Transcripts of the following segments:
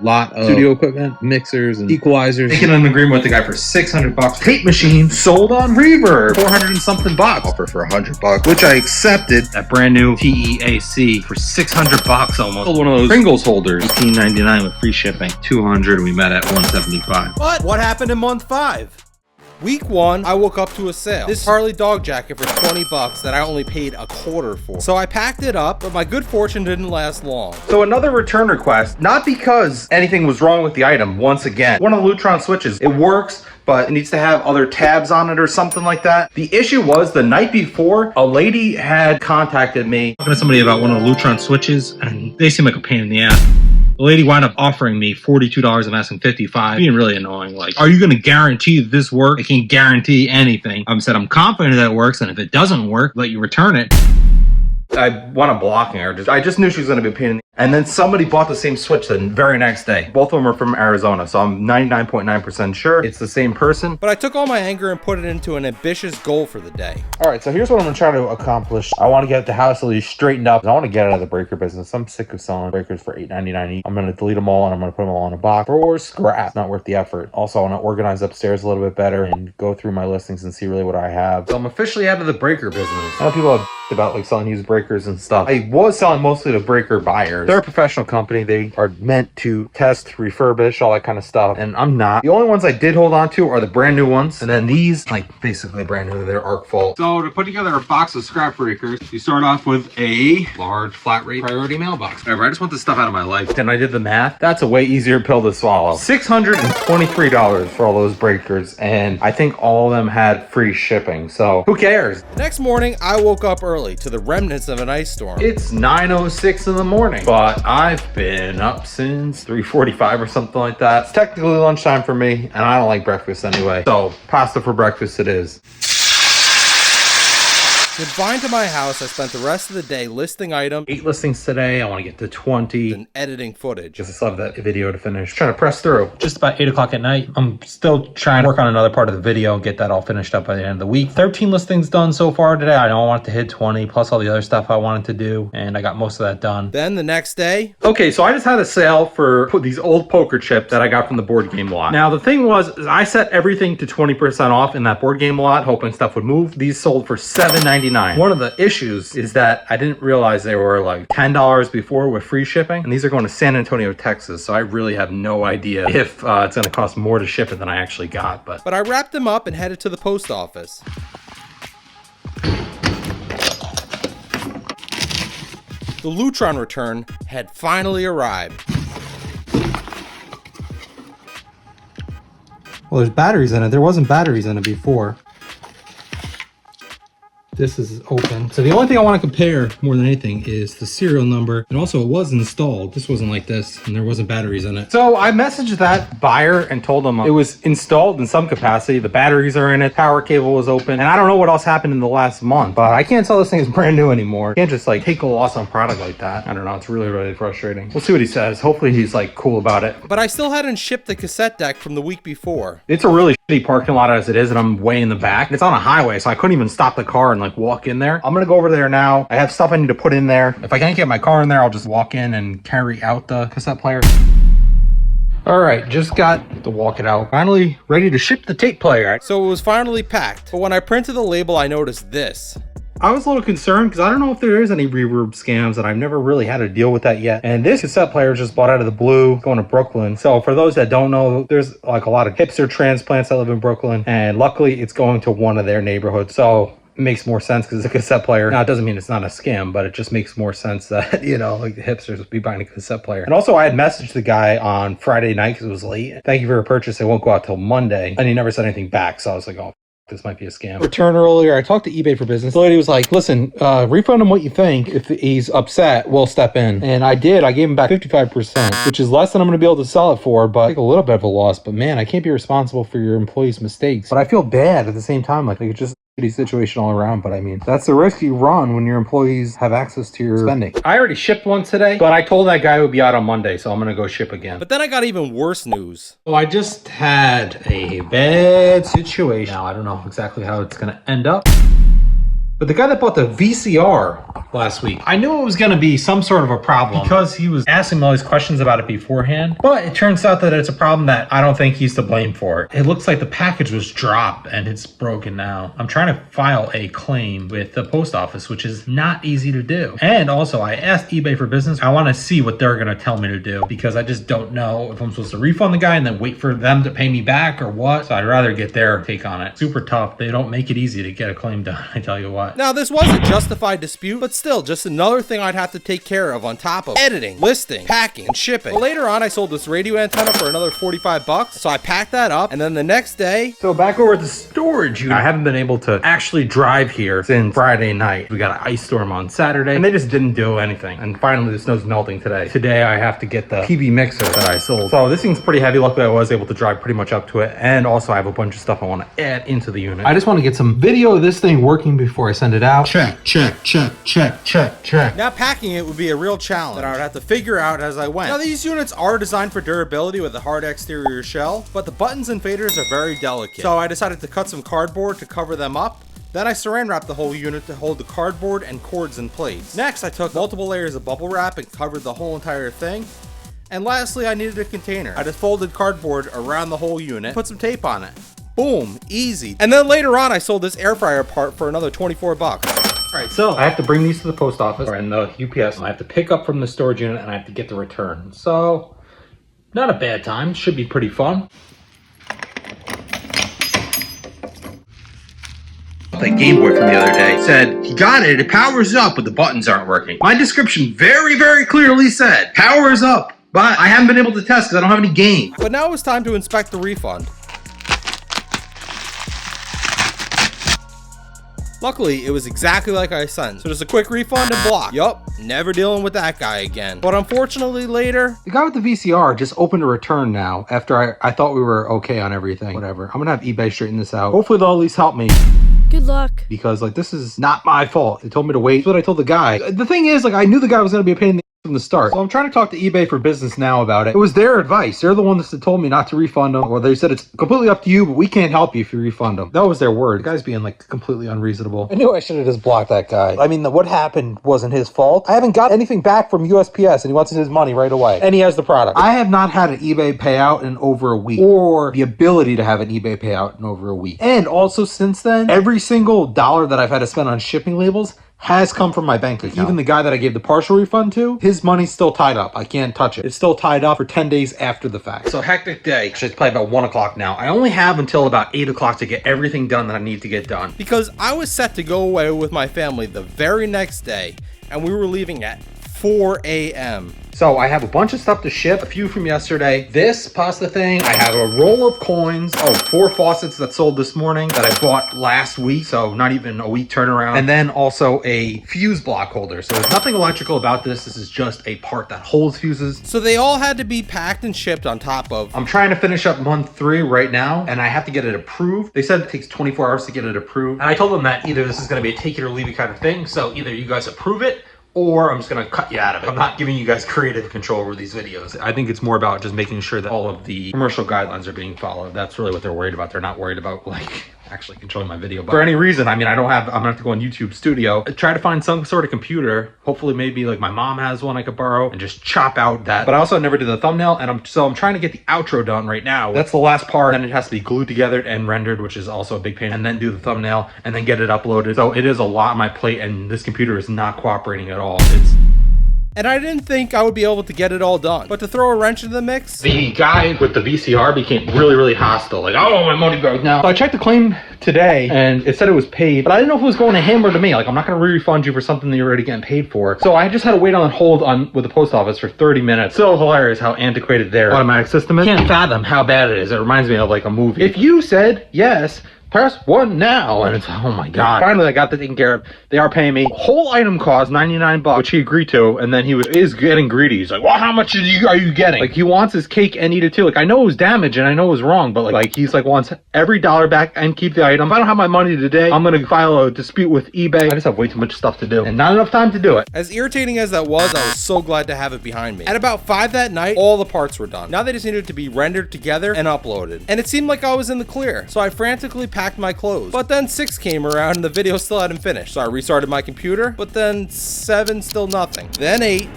lot of studio equipment, mixers and equalizers. Making an agreement with the guy for 600 bucks. Tape machine sold on Reverb. 400 and something bucks. Offer for 100 bucks, which I accepted. That brand new TEAC for 600 bucks almost. Sold one of those Pringles holders. $18.99 with free shipping. 200. We met at 175. But what happened in month 5? Week 1, I woke up to a sale. This Harley dog jacket for 20 bucks that I only paid a quarter for. So I packed it up, but my good fortune didn't last long. So another return request, not because anything was wrong with the item, once again. One of the Lutron switches, it works, but it needs to have other tabs on it or something like that. The issue was the night before, a lady had contacted me. Talking to somebody about one of the Lutron switches, and they seem like a pain in the ass. The lady wound up offering me $42 and asking $55, being really annoying. Like, are you going to guarantee that this works? I can't guarantee anything. I said, I'm confident that it works, and if it doesn't work, let you return it. I want to block her. I just knew she was going to be a pain in the... And then somebody bought the same switch the very next day. Both of them are from Arizona, so I'm 99.9% sure it's the same person. But I took all my anger and put it into an ambitious goal for the day. All right, so here's what I'm gonna try to accomplish. I want to get the house at least straightened up. I want to get out of the breaker business. I'm sick of selling breakers for $8.99 each. I'm gonna delete them all and I'm gonna put them all in a box for scrap. Not worth the effort. Also, I want to organize upstairs a little bit better and go through my listings and see really what I have. So I'm officially out of the breaker business. I know people have about like selling used breakers and stuff. I was selling mostly to breaker buyers. They're a professional company. They are meant to test, refurbish, all that kind of stuff. And I'm not. The only ones I did hold on to are the brand new ones. And then these, like basically brand new, they're arc full. So to put together a box of scrap breakers, you start off with a large flat rate priority mailbox. Whatever, I just want this stuff out of my life. And I did the math. That's a way easier pill to swallow. $623 for all those breakers. And I think all of them had free shipping. So who cares? The next morning, I woke up early to the remnants of an ice storm. It's 9:06 in the morning, but I've been up since 3:45 or something like that. It's technically lunchtime for me, and I don't like breakfast anyway. So pasta for breakfast it is. Confined to my house, I spent the rest of the day listing items. 8 listings today. I want to get to 20. And editing footage. Just I still have that video to finish. Trying to press through. Just about 8 o'clock at night. I'm still trying to work on another part of the video and get that all finished up by the end of the week. 13 listings done so far today. I know I want to hit 20 plus all the other stuff I wanted to do, and I got most of that done. Then the next day. Okay, so I just had a sale for these old poker chips that I got from the board game lot. Now the thing was, is I set everything to 20% off in that board game lot, hoping stuff would move. These sold for $7.99. One of the issues is that I didn't realize they were like $10 before with free shipping, and these are going to San Antonio, Texas, so I really have no idea if it's going to cost more to ship it than I actually got. But I wrapped them up and headed to the post office. The Lutron return had finally arrived. Well, there's batteries in it. There wasn't batteries in it before. This is open. So the only thing I want to compare more than anything is the serial number. And also it was installed. This wasn't like this and there wasn't batteries in it. So I messaged that buyer and told them it was installed in some capacity. The batteries are in it. Power cable was open. And I don't know what else happened in the last month, but I can't tell this thing is brand new anymore. You can't just like take a loss on product like that. I don't know. It's really, really frustrating. We'll see what he says. Hopefully he's like cool about it. But I still hadn't shipped the cassette deck from the week before. It's a really shitty parking lot as it is, and I'm way in the back. It's on a highway, so I couldn't even stop the car and like walk in there. I'm gonna go over there now. I have stuff I need to put in there. If I can't get my car in there, I'll just walk in and carry out the cassette player. All right, just got to walk it out. Finally ready to ship the tape player. So it was finally packed. But when I printed the label, I noticed this. I was a little concerned because I don't know if there is any reverb scams, and I've never really had to deal with that yet. And this cassette player just bought out of the blue, going to Brooklyn. So for those that don't know, there's like a lot of hipster transplants that live in Brooklyn, and luckily it's going to one of their neighborhoods. So it makes more sense because it's a cassette player. Now, it doesn't mean it's not a scam, but it just makes more sense that, you know, like the hipsters would be buying a cassette player. And also I had messaged the guy on Friday night because it was late. Thank you for your purchase. It won't go out till Monday. And he never said anything back. So I was like, oh, this might be a scam. Return earlier. I talked to eBay for Business. The lady was like, listen, refund him what you think. If he's upset, we'll step in. And I did. I gave him back 55%, which is less than I'm going to be able to sell it for, but like a little bit of a loss. But man, I can't be responsible for your employees' mistakes. But I feel bad at the same time. Like it's just a shitty situation all around. But I mean, that's the risk you run when your employees have access to your spending. I already shipped one today, but I told that guy it would be out on Monday, so I'm going to go ship again. But then I got even worse news. So I just had a bad situation. Now, I don't know exactly how it's going to end up. But the guy that bought the VCR last week, I knew it was going to be some sort of a problem because he was asking me all these questions about it beforehand. But it turns out that it's a problem that I don't think he's to blame for. It looks like the package was dropped and it's broken now. I'm trying to file a claim with the post office, which is not easy to do. And also, I asked eBay for Business. I want to see what they're going to tell me to do because I just don't know if I'm supposed to refund the guy and then wait for them to pay me back or what. So I'd rather get their take on it. Super tough. They don't make it easy to get a claim done, I tell you what. Now, this was a justified dispute, but still, just another thing I'd have to take care of on top of editing, listing, packing, and shipping. But later on, I sold this radio antenna for another 45 bucks, so I packed that up, and then the next day... So back over at the storage unit, I haven't been able to actually drive here since Friday night. We got an ice storm on Saturday, and they just didn't do anything. And finally, the snow's melting today. Today, I have to get the TV mixer that I sold. So this thing's pretty heavy. Luckily, I was able to drive pretty much up to it, and also I have a bunch of stuff I want to add into the unit. I just want to get some video of this thing working before I send it out. Check, check, check, check, check, check. Now, packing it would be a real challenge that I would have to figure out as I went. Now, these units are designed for durability with a hard exterior shell, but the buttons and faders are very delicate. So I decided to cut some cardboard to cover them up. Then I saran wrapped the whole unit to hold the cardboard and cords in place. Next, I took multiple layers of bubble wrap and covered the whole entire thing. And lastly, I needed a container. I just folded cardboard around the whole unit, put some tape on it. Boom, easy. And then later on, I sold this air fryer part for another 24 bucks. All right, so I have to bring these to the post office and the UPS. I have to pick up from the storage unit and I have to get the return. So, not a bad time. Should be pretty fun. That Game Boy from the other day said, he got it, it powers up, but the buttons aren't working. My description very, very clearly said, powers up, but I haven't been able to test because I don't have any games. But now it's time to inspect the refund. Luckily, it was exactly like I sent. So just a quick refund and block. Yup, never dealing with that guy again. But unfortunately later... The guy with the VCR just opened a return now after I thought we were okay on everything. Whatever. I'm gonna have eBay straighten this out. Hopefully they'll at least help me. Good luck. Because like this is not my fault. They told me to wait. That's what I told the guy. The thing is, like, I knew the guy was gonna be a pain in the from the start. So I'm trying to talk to eBay for Business now about it. It was their advice. They're the ones that told me not to refund them, or they said it's completely up to you, but we can't help you if you refund them. That was their word. The guy's being like completely unreasonable. I knew I should have just blocked that guy. I mean, what happened wasn't his fault. I haven't got anything back from USPS and he wants his money right away. And he has the product. I have not had an eBay payout in over a week, or the ability to have an eBay payout in over a week. And also since then, every single dollar that I've had to spend on shipping labels has come from my bank account. Even the guy that I gave the partial refund to, his money's still tied up. I can't touch it. It's still tied up for 10 days after the fact. So hectic day. It's probably about 1 o'clock now. I only have until about 8 o'clock to get everything done that I need to get done. Because I was set to go away with my family the very next day, and we were leaving at 4 a.m. So I have a bunch of stuff to ship, a few from yesterday. This pasta thing, I have a roll of coins. Oh, 4 faucets that sold this morning that I bought last week. So not even a week turnaround. And then also a fuse block holder. So there's nothing electrical about this. This is just a part that holds fuses. So they all had to be packed and shipped on top of... I'm trying to finish up month 3 right now, and I have to get it approved. They said it takes 24 hours to get it approved. And I told them that either this is going to be a take it or leave it kind of thing. So either you guys approve it, or I'm just going to cut you out of it. I'm not giving you guys creative control over these videos. I think it's more about just making sure that all of the commercial guidelines are being followed. That's really what they're worried about. They're not worried about like actually controlling my video. But for any reason, I mean, I'm gonna have to go on YouTube Studio, try to find some sort of computer. Hopefully maybe like my mom has one I could borrow and just chop out that. But I also never did the thumbnail, and I'm trying to get the outro done right now. That's the last part. Then it has to be glued together and rendered, which is also a big pain, and then do the thumbnail and then get it uploaded. So it is a lot on my plate, and this computer is not cooperating at all. And I didn't think I would be able to get it all done. But to throw a wrench into the mix... The guy with the VCR became really, really hostile. Like, I want my money back now. So I checked the claim today, and it said it was paid, but I didn't know if it was going to him or to me. Like, I'm not going to refund you for something that you're already getting paid for. So I just had to wait on hold with the post office for 30 minutes. Still hilarious how antiquated their automatic system is. Can't fathom how bad it is. It reminds me of like a movie. If you said yes, press 1 now, and it's oh my god. Finally I got that taken care of. They are paying me. Whole item cost 99 bucks, which he agreed to, and then he is getting greedy. He's like, well, how much are you getting? Like, he wants his cake and eat it too. Like, I know it was damaged and I know it was wrong, but like he's like wants every dollar back and keep the item. If I don't have my money today, I'm gonna file a dispute with eBay. I just have way too much stuff to do and not enough time to do it. As irritating as that was, I was so glad to have it behind me. At about 5 that night, all the parts were done. Now they just needed to be rendered together and uploaded. And it seemed like I was in the clear. So I frantically packed packed my clothes. But then 6 came around and the video still hadn't finished. So I restarted my computer, but then 7, still nothing. Then 8,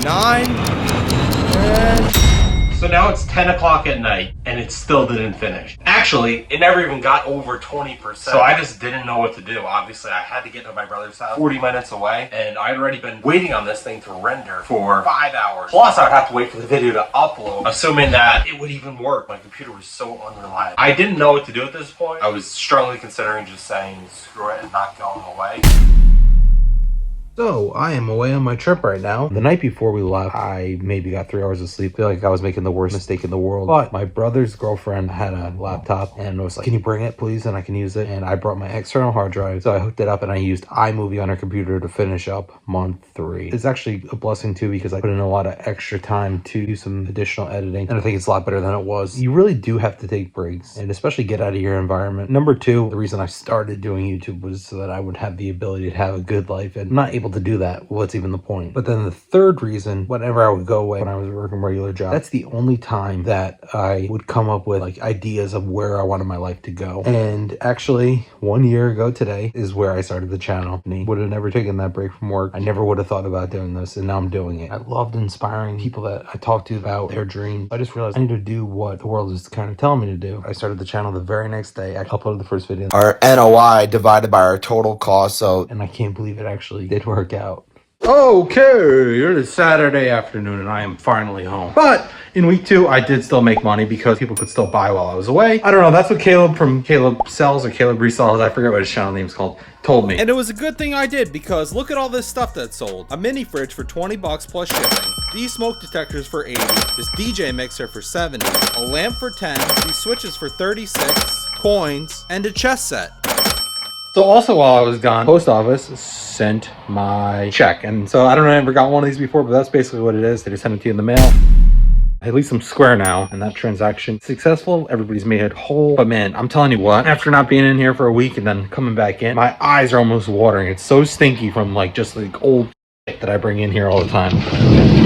9, and... So now it's 10 o'clock at night and it still didn't finish. Actually, it never even got over 20%. So I just didn't know what to do. Obviously, I had to get to my brother's house 40 minutes away, and I'd already been waiting on this thing to render for 5 hours. Plus, I'd have to wait for the video to upload, assuming that it would even work. My computer was so unreliable. I didn't know what to do at this point. I was strongly considering just saying screw it and not going away. So, I am away on my trip right now. The night before we left, I maybe got 3 hours of sleep. I feel like I was making the worst mistake in the world. But my brother's girlfriend had a laptop and was like, can you bring it, please? And I can use it. And I brought my external hard drive. So I hooked it up and I used iMovie on her computer to finish up month 3. It's actually a blessing too, because I put in a lot of extra time to do some additional editing. And I think it's a lot better than it was. You really do have to take breaks and especially get out of your environment. Number 2, the reason I started doing YouTube was so that I would have the ability to have a good life, and I'm not able to do that. What's even the point? But then the third reason, whenever I would go away when I was working a regular job, that's the only time that I would come up with like ideas of where I wanted my life to go. And actually 1 year ago today is where I started the channel. I would have never taken that break from work. I never would have thought about doing this, and now I'm doing it. I loved inspiring people that I talked to about their dreams. I just realized I need to do what the world is kind of telling me to do. I started the channel the very next day. I uploaded the first video. Our NOI divided by our total cost, so... And I can't believe it actually did work out. Okay, it is Saturday afternoon and I am finally home. But in week 2, I did still make money because people could still buy while I was away. I don't know, that's what Caleb from Caleb Sells or Caleb Resells, I forget what his channel name is called, told me. And it was a good thing I did, because look at all this stuff that sold. A mini fridge for 20 bucks plus shipping. These smoke detectors for 80. This DJ mixer for 70. A lamp for 10. These switches for 36. Coins. And a chess set. So also while I was gone, post office sent my check. And so I don't know, I never got one of these before, but that's basically what it is. They just send it to you in the mail. At least I'm square now, and that transaction successful. Everybody's made it whole. But man, I'm telling you what, after not being in here for a week and then coming back in, my eyes are almost watering. It's so stinky from like just like old that I bring in here all the time.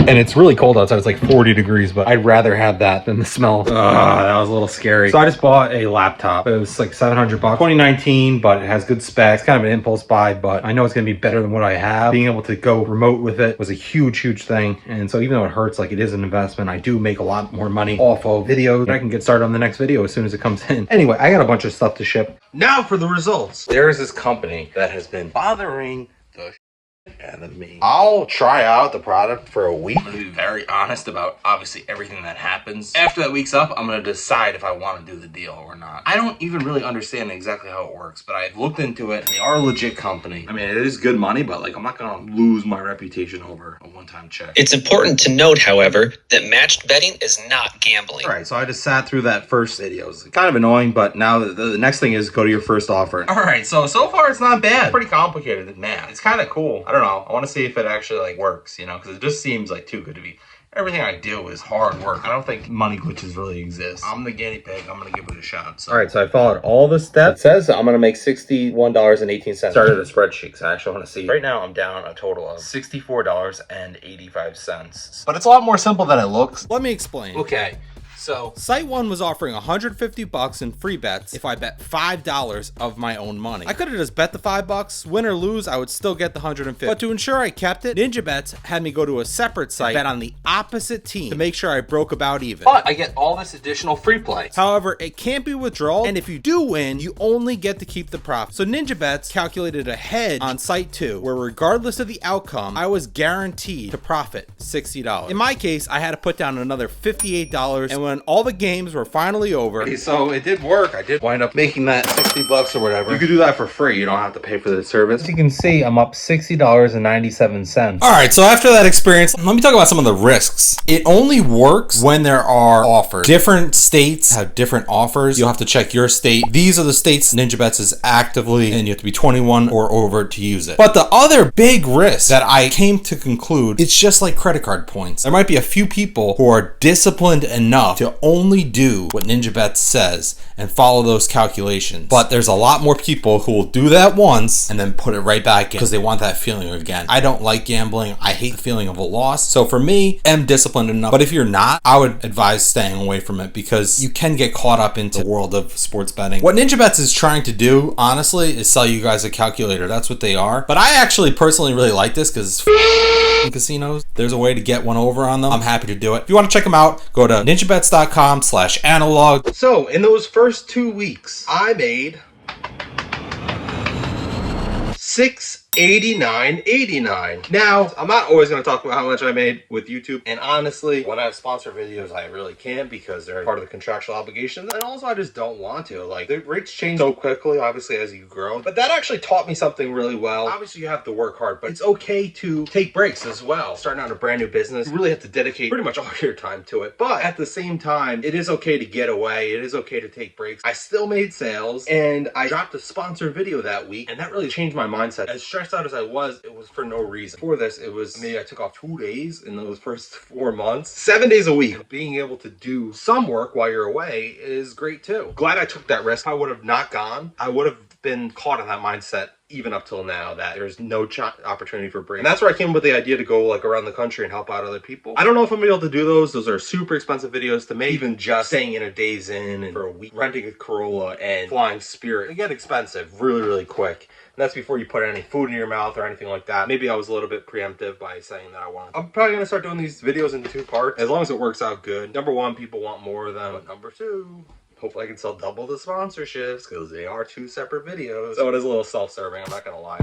And it's really cold outside. It's like 40 degrees, but I'd rather have that than the smell. That was a little scary. So I just bought a laptop. It was like 700 bucks. 2019, but it has good specs. Kind of an impulse buy, but I know it's going to be better than what I have. Being able to go remote with it was a huge, huge thing. And so even though it hurts, like it is an investment, I do make a lot more money off of videos. I can get started on the next video as soon as it comes in. Anyway, I got a bunch of stuff to ship. Now for the results. There's this company that has been bothering the out of me. I'll try out the product for a week. I'm gonna be very honest about obviously everything that happens. After that week's up, I'm gonna decide if I want to do the deal or not. I don't even really understand exactly how it works, but I've looked into it. They are a legit company. I mean, it is good money, but like I'm not gonna lose my reputation over a one-time check. It's important to note, however, that matched betting is not gambling. All right, so I just sat through that first video. It's kind of annoying, but now the next thing is go to your first offer. All right, so far it's not bad. It's pretty complicated in math. It's kind of cool. I don't know. I want to see if it actually like works, you know, because it just seems like too good to be. Everything I do is hard work. I don't think money glitches really exist. I'm the guinea pig. I'm gonna give it a shot. So. All right, so I followed all the steps. It says I'm gonna make $61.18. Started a spreadsheet because I actually want to see. Right now, I'm down a total of $64.85. But it's a lot more simple than it looks. Let me explain. Okay. So, Site 1 was offering 150 bucks in free bets if I bet $5 of my own money. I could have just bet the $5, win or lose, I would still get the 150. But to ensure I kept it, Ninja Bets had me go to a separate site, bet on the opposite team to make sure I broke about even. But I get all this additional free play. However, it can't be withdrawal, and if you do win, you only get to keep the profit. So Ninja Bets calculated a hedge on Site 2, where regardless of the outcome, I was guaranteed to profit $60. In my case, I had to put down another $58, and when all the games were finally over. Okay, so it did work. I did wind up making that 60 bucks or whatever. You could do that for free. You don't have to pay for the service. As you can see, I'm up $60.97. All right, so after that experience, let me talk about some of the risks. It only works when there are offers. Different states have different offers. You'll have to check your state. These are the states Ninja Bets is actively, and you have to be 21 or over to use it. But the other big risk that I came to conclude, it's just like credit card points. There might be a few people who are disciplined enough to to only do what NinjaBet says and follow those calculations. But there's a lot more people who will do that once and then put it right back in because they want that feeling again. I don't like gambling. I hate the feeling of a loss. So for me, I'm disciplined enough. But if you're not, I would advise staying away from it because you can get caught up into the world of sports betting. What NinjaBets is trying to do, honestly, is sell you guys a calculator. That's what they are. But I actually personally really like this because casinos, there's a way to get one over on them. I'm happy to do it. If you want to check them out, go to ninjabets.com/analog. So in those first 2 weeks, I made $689.89. Now, I'm not always going to talk about how much I made with YouTube, and honestly, when I have sponsor videos, I really can't because they're part of the contractual obligations, and also I just don't want to. Like, the rates change so quickly, obviously, as you grow, but that actually taught me something really well. Obviously, you have to work hard, but it's okay to take breaks as well. Starting out a brand new business, you really have to dedicate pretty much all your time to it, but at the same time, it is okay to get away. It is okay to take breaks. I still made sales, and I dropped a sponsor video that week, and that really changed my mindset. As stressed out as I was, it was for no reason. For this, it was maybe I took off 2 days in those first 4 months. 7 days a week. Being able to do some work while you're away is great too. Glad I took that risk. If I would have not gone, I would have been caught in that mindset even up till now that there's no opportunity for break. And that's where I came up with the idea to go like around the country and help out other people. I don't know if I'm gonna be able to do those. Those are super expensive videos to make. Even just staying in a Days Inn and for a week, renting a Corolla and flying Spirit. They get expensive really, really quick. And that's before you put any food in your mouth or anything like that. Maybe I was a little bit preemptive by saying that I want. I'm probably going to start doing these videos in 2 parts, as long as it works out good. Number 1, people want more of them. But number 2, hopefully I can sell double the sponsorships because they are 2 separate videos. So it is a little self-serving, I'm not going to lie.